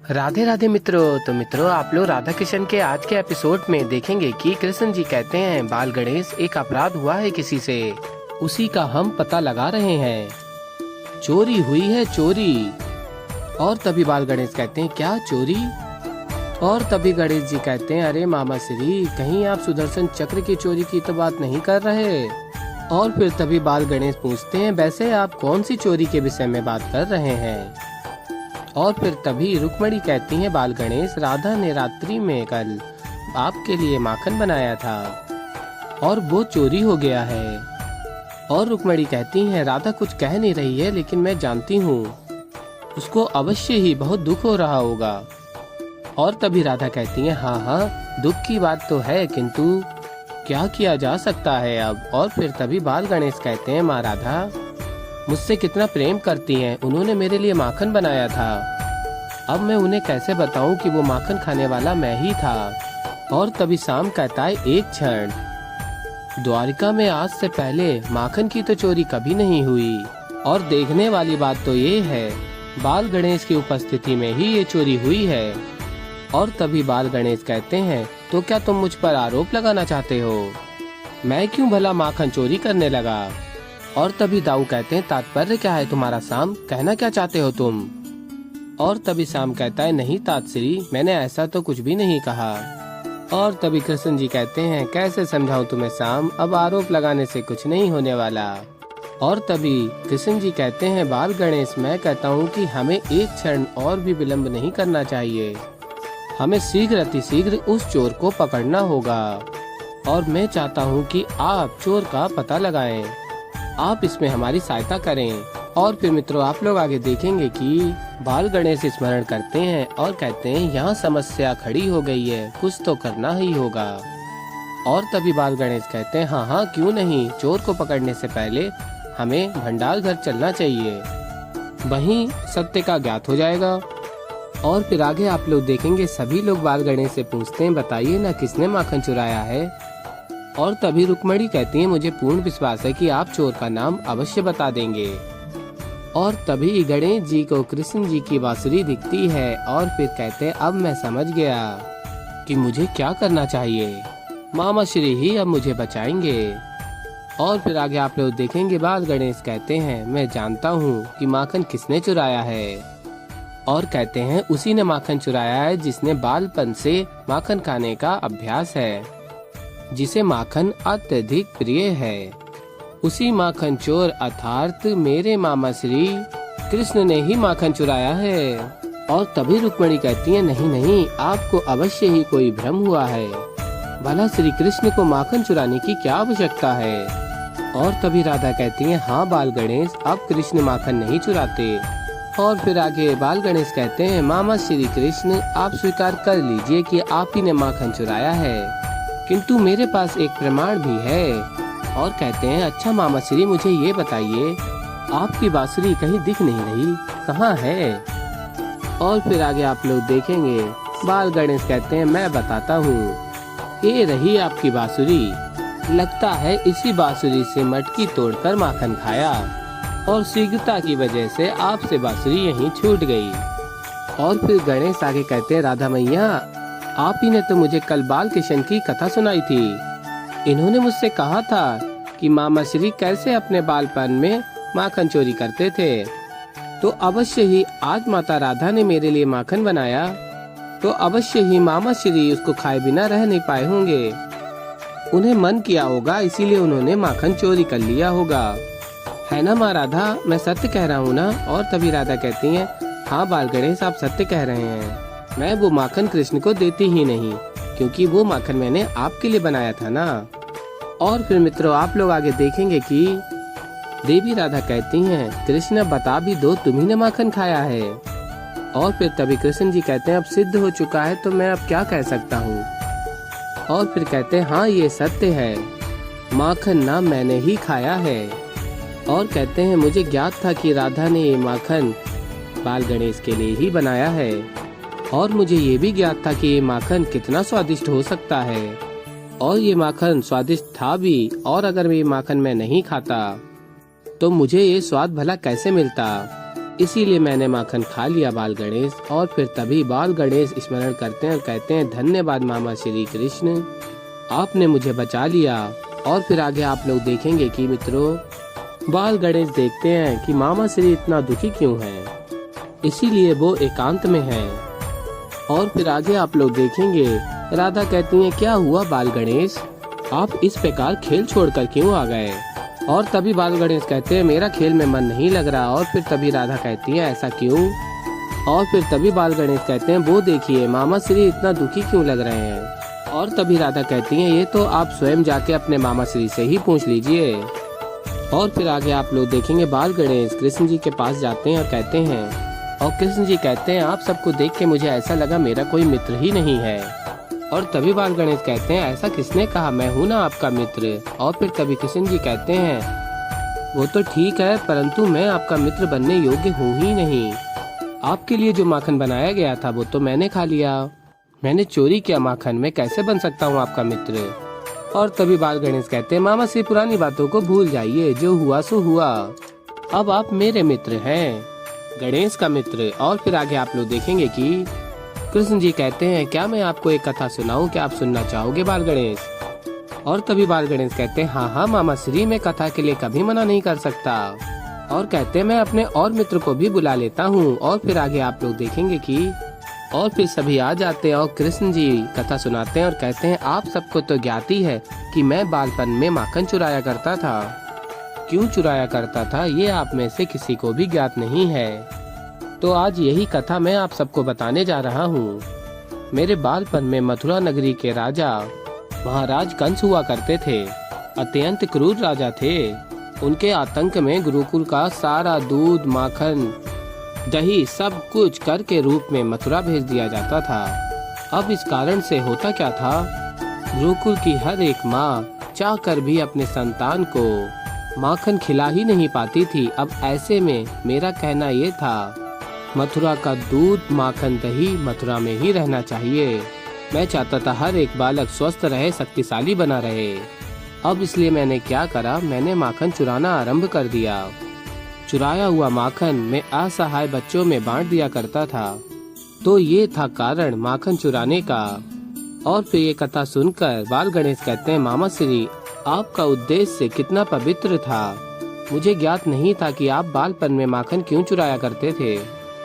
राधे राधे मित्रों। तो मित्रों, आप लोग राधा कृष्ण के आज के एपिसोड में देखेंगे कि कृष्ण जी कहते हैं बाल गणेश एक अपराध हुआ है किसी से, उसी का हम पता लगा रहे हैं। चोरी हुई है चोरी। और तभी बाल गणेश कहते हैं क्या चोरी? और तभी गणेश जी कहते हैं अरे मामा श्री, कहीं आप सुदर्शन चक्र की चोरी की तो बात नहीं कर रहे? और फिर तभी बाल गणेश पूछते हैं वैसे आप कौन सी चोरी के विषय में बात कर रहे हैं? और फिर तभी रुक्मणी कहती हैं बाल गणेश, राधा ने रात्रि में कल आपके लिए माखन बनाया था और वो चोरी हो गया है। और रुक्मणी कहती हैं राधा कुछ कह नहीं रही है, लेकिन मैं जानती हूँ उसको अवश्य ही बहुत दुख हो रहा होगा। और तभी राधा कहती है हाँ, दुख की बात तो है, किंतु क्या किया जा सकता है अब। और फिर तभी बाल गणेश कहते हैं माँ राधा मुझसे कितना प्रेम करती हैं, उन्होंने मेरे लिए माखन बनाया था, अब मैं उन्हें कैसे बताऊं कि वो माखन खाने वाला मैं ही था। और तभी शाम कहता है एक क्षण, द्वारिका में आज से पहले माखन की तो चोरी कभी नहीं हुई। और देखने वाली बात तो ये है बाल गणेश की उपस्थिति में ही ये चोरी हुई है। और तभी बाल गणेश कहते हैं तो क्या तुम मुझ पर आरोप लगाना चाहते हो? मैं क्यों भला माखन चोरी करने लगा? और तभी दाऊ कहते हैं तात्पर्य क्या है तुम्हारा शाम, कहना क्या चाहते हो तुम? और तभी शाम कहता है नहीं तात्श्री, मैंने ऐसा तो कुछ भी नहीं कहा। और तभी कृष्ण जी कहते हैं कैसे समझाऊं तुम्हें शाम, अब आरोप लगाने से कुछ नहीं होने वाला। और तभी कृष्ण जी कहते हैं बाल गणेश, मैं कहता हूँ कि हमें एक क्षण और भी विलम्ब नहीं करना चाहिए, हमें शीघ्र अतिशीघ्र उस चोर को पकड़ना होगा। और मैं चाहता हूँ कि आप चोर का पता लगाएं, आप इसमें हमारी सहायता करें। और फिर मित्रों आप लोग आगे देखेंगे कि बाल गणेश स्मरण करते हैं और कहते हैं यहाँ समस्या खड़ी हो गई है, कुछ तो करना ही होगा। और तभी बाल गणेश कहते हैं हाँ क्यों नहीं, चोर को पकड़ने से पहले हमें भंडार घर चलना चाहिए, वहीं सत्य का ज्ञात हो जाएगा। और फिर आगे आप लोग देखेंगे सभी लोग बाल गणेश से पूछते हैं बताइए ना किसने माखन चुराया है? और तभी रुक्मणी कहती है मुझे पूर्ण विश्वास है कि आप चोर का नाम अवश्य बता देंगे। और तभी गणेश जी को कृष्ण जी की बांसुरी दिखती है और फिर कहते हैं अब मैं समझ गया कि मुझे क्या करना चाहिए, मामा श्री ही अब मुझे बचाएंगे। और फिर आगे आप लोग देखेंगे बाल गणेश कहते हैं मैं जानता हूँ कि माखन किसने चुराया है। और कहते हैं उसी ने माखन चुराया है जिसने बालपन से माखन खाने का अभ्यास है, जिसे माखन अत्यधिक प्रिय है। उसी माखन चोर अर्थात मेरे मामा श्री कृष्ण ने ही माखन चुराया है। और तभी रुक्मणी कहती है नहीं, आपको अवश्य ही कोई भ्रम हुआ है, भला श्री कृष्ण को माखन चुराने की क्या आवश्यकता है? और तभी राधा कहती है हाँ बाल गणेश, अब कृष्ण माखन नहीं चुराते। और फिर आगे बाल गणेश कहते हैं मामा श्री कृष्ण आप स्वीकार कर लीजिए कि आप ही ने माखन चुराया है, किंतु मेरे पास एक प्रमाण भी है। और कहते हैं अच्छा मामा श्री मुझे ये बताइए आपकी बांसुरी कहीं दिख नहीं रही, कहाँ है? और फिर आगे आप लोग देखेंगे बाल गणेश कहते हैं मैं बताता हूँ, ये रही आपकी बांसुरी, लगता है इसी बांसुरी से मटकी तोड़कर माखन खाया और शीघ्रता की वजह से आपसे बांसुरी यहीं छूट गई। और फिर गणेश आगे कहते हैं राधा मैया आप ही ने तो मुझे कल बाल कृष्ण की कथा सुनाई थी, इन्होंने मुझसे कहा था कि मामा श्री कैसे अपने बालपन में माखन चोरी करते थे, तो अवश्य ही आज माता राधा ने मेरे लिए माखन बनाया, तो अवश्य ही मामा श्री उसको खाए बिना रह नहीं पाए होंगे, उन्हें मन किया होगा इसीलिए उन्होंने माखन चोरी कर लिया होगा, है ना माँ राधा, मैं सत्य कह रहा हूँ ना? और तभी राधा कहती है हाँ बाल गणेश आप सत्य कह रहे हैं, मैं वो माखन कृष्ण को देती ही नहीं, क्योंकि वो माखन मैंने आपके लिए बनाया था ना। और फिर मित्रों आप लोग आगे देखेंगे कि देवी राधा कहती हैं कृष्ण बता भी दो तुम्ही ने माखन खाया है। और फिर तभी कृष्ण जी कहते हैं अब सिद्ध हो चुका है तो मैं अब क्या कह सकता हूँ। और फिर कहते हैं हाँ ये सत्य है, माखन ना मैंने ही खाया है। और कहते हैं मुझे ज्ञात था कि राधा ने ये माखन बाल गणेश के लिए ही बनाया है, और मुझे ये भी ज्ञात था कि ये माखन कितना स्वादिष्ट हो सकता है, और ये माखन स्वादिष्ट था भी, और अगर ये माखन मैं नहीं खाता तो मुझे ये स्वाद भला कैसे मिलता। इसीलिए मैंने माखन खा लिया बाल गणेश। और फिर तभी बाल गणेश स्मरण करते हैं और कहते हैं धन्यवाद मामा श्री कृष्ण, आपने मुझे बचा लिया। और फिर आगे आप लोग देखेंगे कि मित्रों बाल गणेश देखते हैं कि मामा श्री इतना दुखी क्यों हैं, इसीलिए वो एकांत में हैं। और फिर आगे आप लोग देखेंगे राधा कहती हैं क्या हुआ बाल गणेश, आप इस प्रकार खेल छोड़कर क्यों आ गए। और तभी बाल गणेश कहते हैं मेरा खेल में मन नहीं लग रहा। और फिर तभी राधा कहती है ऐसा क्यों। और फिर तभी बाल गणेश कहते हैं वो देखिए मामा श्री इतना दुखी क्यों लग रहे हैं। और तभी राधा कहती हैं ये तो आप स्वयं जाके अपने मामा श्री से ही पूछ लीजिए। और फिर आगे आप लोग देखेंगे बाल गणेश कृष्ण जी के पास जाते हैं और कहते हैं, और कृष्ण जी कहते हैं आप सबको देख के मुझे ऐसा लगा मेरा कोई मित्र ही नहीं है। और तभी बाल गणेश कहते हैं ऐसा किसने कहा, मैं हूँ ना आपका मित्र। और फिर तभी कृष्ण जी कहते हैं वो तो ठीक है परंतु मैं आपका मित्र बनने योग्य हूँ ही नहीं। आपके लिए जो माखन बनाया गया था वो तो मैंने खा लिया, मैंने चोरी किया माखन, मैं कैसे बन सकता हूँ आपका मित्र। और तभी बाल गणेश कहते हैं मामा से पुरानी बातों को भूल जाइए, जो हुआ सो हुआ, अब आप मेरे मित्र हैं, गणेश का मित्र। और फिर आगे आप लोग देखेंगे कि कृष्ण जी कहते हैं क्या मैं आपको एक कथा सुनाऊं, क्या आप सुनना चाहोगे बाल गणेश। और तभी बाल गणेश कहते हैं हाँ मामा श्री, मैं कथा के लिए कभी मना नहीं कर सकता। और कहते हैं मैं अपने और मित्र को भी बुला लेता हूँ। और फिर आगे आप लोग देखेंगे कि और फिर सभी आ जाते हैं और कृष्ण जी कथा सुनाते हैं और कहते हैं आप सबको तो ज्ञात ही है कि मैं बालपन में माखन चुराया करता था। क्यों चुराया करता था ये आप में से किसी को भी ज्ञात नहीं है, तो आज यही कथा मैं आप सबको बताने जा रहा हूँ। मेरे बालपन में मथुरा नगरी के राजा महाराज कंस हुआ करते थे। अत्यंत क्रूर राजा थे। उनके आतंक में गुरुकुल का सारा दूध माखन दही सब कुछ कर के रूप में मथुरा भेज दिया जाता था। अब इस कारण से होता क्या था, गुरुकुल की हर एक माँ चाह कर भी अपने संतान को माखन खिला ही नहीं पाती थी। अब ऐसे में मेरा कहना ये था मथुरा का दूध माखन दही मथुरा में ही रहना चाहिए। मैं चाहता था हर एक बालक स्वस्थ रहे, शक्तिशाली बना रहे। अब इसलिए मैंने क्या करा, मैंने माखन चुराना आरंभ कर दिया। चुराया हुआ माखन मैं असहाय बच्चों में बांट दिया करता था। तो ये था कारण माखन चुराने का। और फिर ये कथा सुनकर बाल गणेश कहते हैं मामा श्री आपका उद्देश्य कितना पवित्र था। मुझे ज्ञात नहीं था कि आप बालपन में माखन क्यों चुराया करते थे।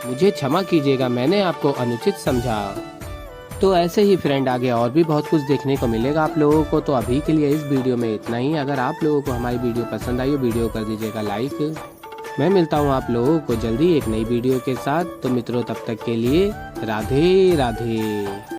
मुझे क्षमा कीजिएगा, मैंने आपको अनुचित समझा। तो ऐसे ही फ्रेंड आगे और भी बहुत कुछ देखने को मिलेगा आप लोगों को। तो अभी के लिए इस वीडियो में इतना ही। अगर आप लोगों को हमारी वीडियो पसंद आई वीडियो कर दीजिएगा लाइक। मैं मिलता हूँ आप लोगों को जल्दी एक नई वीडियो के साथ। तो मित्रों तब तक के लिए राधे राधे।